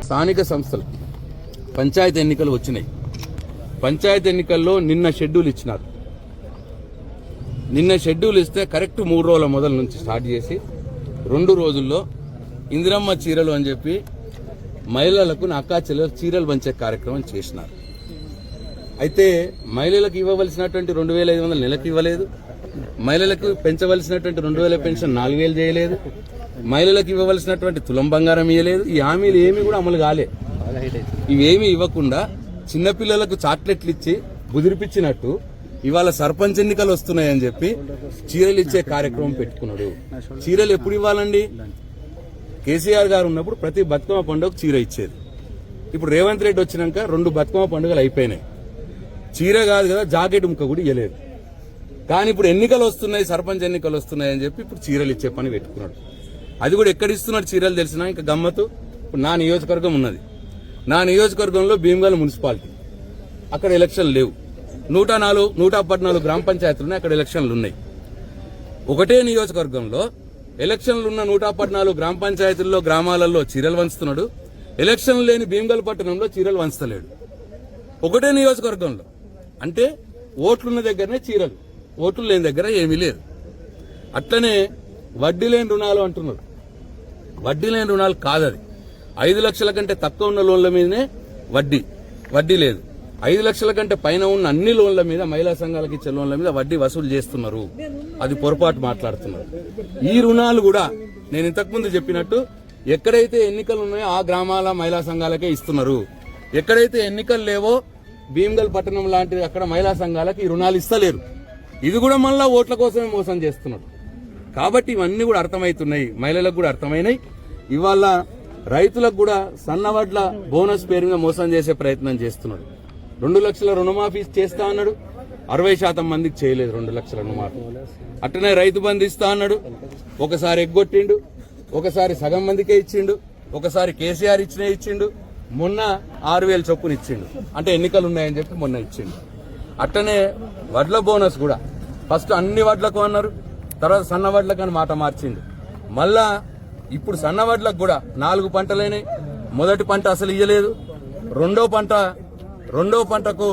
స్థానిక సంస్థలు పంచాయతీ ఎన్నికలు వచ్చినాయి. పంచాయతీ ఎన్నికల్లో నిన్న షెడ్యూల్ ఇచ్చినారు. నిన్న షెడ్యూల్ ఇస్తే కరెక్ట్ 3 రోజుల మొదల నుంచి స్టార్ట్ చేసి 2 రోజుల్లో ఇందిరమ్మ చీరలు అని చెప్పి మహిళలకు అక్కా చెల్లెలు చీరలు పంచే కార్యక్రమం చేసినారు. అయితే మహిళలకు ఇవ్వవలసినటువంటి 2,500 నెలకు ఇవ్వలేదు. మహిళలకు పెంచవలసినటువంటి 2,000 పెన్షన్ 4,000 చేయలేదు. మహిళలకు ఇవ్వవలసినటువంటి తులం బంగారం ఇవ్వలేదు. ఈ హామీలు ఏమీ కూడా అమలు కాలే. ఇవేమీ ఇవ్వకుండా చిన్నపిల్లలకు చాక్లెట్లు ఇచ్చి బుదిరిపించినట్టు ఇవాళ సర్పంచ్ ఎన్నికలు వస్తున్నాయని చెప్పి చీరలు ఇచ్చే కార్యక్రమం పెట్టుకున్నాడు. చీరలు ఎప్పుడు ఇవ్వాలండి? కేసీఆర్ గారు ఉన్నప్పుడు ప్రతి బతుకమ్మ పండుగకు చీర ఇచ్చేది. ఇప్పుడు రేవంత్ రెడ్డి వచ్చినాక 2 బతుకమ్మ పండుగలు అయిపోయినాయి. చీర కాదు కదా, జాకెట్ ముక్క కూడా ఇవ్వలేదు. కానీ ఇప్పుడు ఎన్నికలు వస్తున్నాయి, సర్పంచ్ ఎన్నికలు వస్తున్నాయి అని చెప్పి ఇప్పుడు చీరలు ఇచ్చే పని పెట్టుకున్నాడు. అది కూడా ఎక్కడ ఇస్తున్నాడు చీరలు తెలిసినా ఇంకా గమ్మత్తు. ఇప్పుడు నా నియోజకవర్గం ఉన్నది. నా నియోజకవర్గంలో భీమగల్ మున్సిపాలిటీ, అక్కడ ఎలక్షన్లు లేవు. 114 గ్రామ పంచాయతీలు ఉన్నాయి, అక్కడ ఎలక్షన్లు ఉన్నాయి. ఒకటే నియోజకవర్గంలో ఎలక్షన్లు ఉన్న 114 గ్రామ పంచాయతీల్లో గ్రామాలలో చీరలు వంచుతున్నాడు. ఎలక్షన్లు లేని భీమగల్ పట్టణంలో చీరలు వంచలేడు. ఒకటే నియోజకవర్గంలో. అంటే ఓట్లున్న దగ్గరనే చీరలు, ఓట్లు లేని దగ్గర ఏమీ లేదు. అట్లనే వడ్డీ లేని రుణాలు అంటున్నారు. వడ్డీ లేని రుణాలు కాదది. 5 లక్షల కంటే తక్కువ ఉన్న లోన్ల మీదనే వడ్డీ లేదు. 5 లక్షల కంటే పైన ఉన్న అన్ని లోన్ల మీద, మహిళా సంఘాలకు ఇచ్చే లోన్ల మీద వడ్డీ వసూలు చేస్తున్నారు. అది పొరపాటు మాట్లాడుతున్నారు. ఈ రుణాలు కూడా నేను ఇంతకుముందు చెప్పినట్టు ఎక్కడైతే ఎన్నికలు ఉన్నాయో ఆ గ్రామాల మహిళా సంఘాలకే ఇస్తున్నారు. ఎక్కడైతే ఎన్నికలు లేవో భీమగల్ పట్టణం లాంటి అక్కడ మహిళా సంఘాలకు ఈ రుణాలు ఇస్తలేరు. ఇది కూడా మళ్ళా ఓట్ల కోసమే మోసం చేస్తున్నారు. కాబట్టి ఇవన్నీ కూడా అర్థమవుతున్నాయి, మహిళలకు కూడా అర్థమైనాయి. ఇవాళ రైతులకు కూడా సన్నవడ్ల బోనస్ పేరు మీద మోసం చేసే ప్రయత్నం చేస్తున్నాడు. 2 లక్షల రుణమాఫీ చేస్తా అన్నాడు, 60% మందికి చేయలేదు 2 లక్షల రుణమాఫీ. అట్లనే రైతు బంధు ఇస్తా అన్నాడు, ఒకసారి ఎగ్గొట్టిండు, ఒకసారి సగం మందికే ఇచ్చిండు, ఒకసారి కేసీఆర్ ఇచ్చిండు, మొన్న 6,000 చొప్పున ఇచ్చిండు. అంటే ఎన్నికలు ఉన్నాయని చెప్పి మొన్న ఇచ్చిండు. అట్లనే వడ్ల బోనస్ కూడా ఫస్ట్ అన్ని వడ్లకు అన్నారు, తర్వాత సన్న వడ్లకు అని మాట మార్చిండు. మళ్ళా ఇప్పుడు సన్న వడ్లకు కూడా 4 పంటలైనాయి. మొదటి పంట అసలు ఇయ్యలేదు. రెండో పంటకు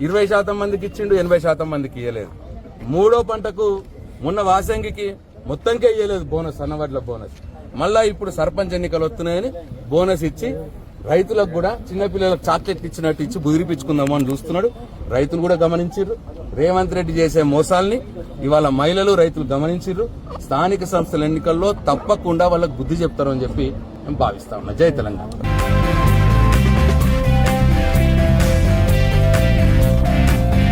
20% మందికి ఇచ్చిండు, 80% మందికి ఇయ్యలేదు. 3వ పంటకు మొన్న వాసంగికి మొత్తంకే ఇయ్యలేదు బోనస్, సన్నవడ్ల బోనస్. మళ్ళా ఇప్పుడు సర్పంచ్ ఎన్నికలు వస్తున్నాయని బోనస్ ఇచ్చి రైతులకు కూడా చిన్నపిల్లలకు చాక్లెట్ ఇచ్చినట్టు ఇచ్చి బుదిరిపించుకుందాము అని చూస్తున్నాడు. రైతులు కూడా గమనించారు. రేవంత్ రెడ్డి చేసే మోసాల్ని ఇవాళ మహిళలు, రైతులు గమనించారు. స్థానిక సంస్థల ఎన్నికల్లో తప్పకుండా వాళ్ళకు బుద్ధి చెప్తారు అని చెప్పి మేము భావిస్తా ఉన్నాం. జై తెలంగాణ.